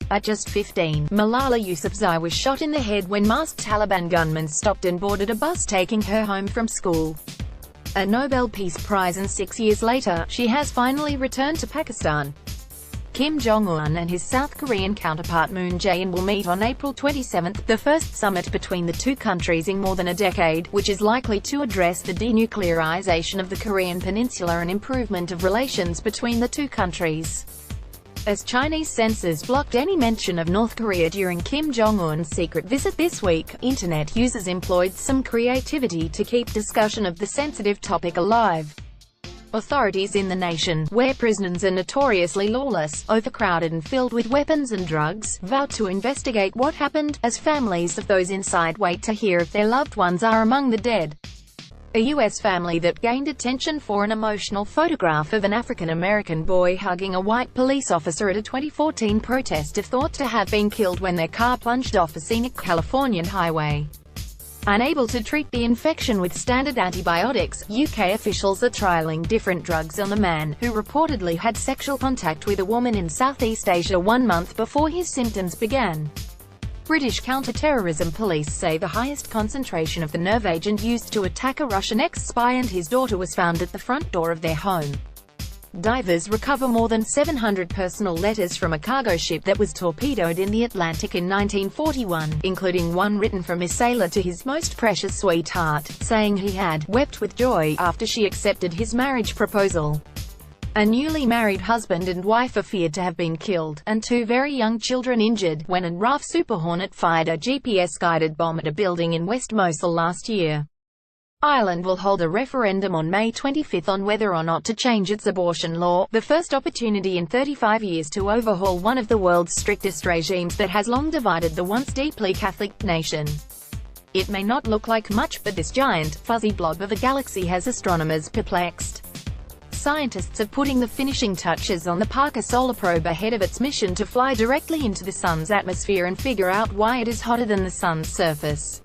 At just 15, Malala Yousafzai was shot in the head when masked Taliban gunmen stopped and boarded a bus taking her home from school. A Nobel Peace Prize, and 6 years later, she has finally returned to Pakistan. Kim Jong-un and his South Korean counterpart Moon Jae-in will meet on April 27, the first summit between the two countries in more than a decade, which is likely to address the denuclearization of the Korean peninsula and improvement of relations between the two countries. As Chinese censors blocked any mention of North Korea during Kim Jong-un's secret visit this week, internet users employed some creativity to keep discussion of the sensitive topic alive. Authorities in the nation, where prisons are notoriously lawless, overcrowded and filled with weapons and drugs, vowed to investigate what happened, as families of those inside wait to hear if their loved ones are among the dead. A U.S. family that gained attention for an emotional photograph of an African-American boy hugging a white police officer at a 2014 protest is thought to have been killed when their car plunged off a scenic Californian highway. Unable to treat the infection with standard antibiotics, UK officials are trialling different drugs on the man, who reportedly had sexual contact with a woman in Southeast Asia 1 month before his symptoms began. British counter-terrorism police say the highest concentration of the nerve agent used to attack a Russian ex-spy and his daughter was found at the front door of their home. Divers recover more than 700 personal letters from a cargo ship that was torpedoed in the Atlantic in 1941, including one written from a sailor to his most precious sweetheart, saying he had wept with joy after she accepted his marriage proposal. A newly married husband and wife are feared to have been killed, and 2 very young children injured, when a RAF Super Hornet fired a GPS-guided bomb at a building in West Mosul last year. Ireland will hold a referendum on May 25 on whether or not to change its abortion law, the first opportunity in 35 years to overhaul one of the world's strictest regimes that has long divided the once deeply Catholic nation. It may not look like much, but this giant, fuzzy blob of a galaxy has astronomers perplexed. Scientists are putting the finishing touches on the Parker Solar Probe ahead of its mission to fly directly into the Sun's atmosphere and figure out why it is hotter than the Sun's surface.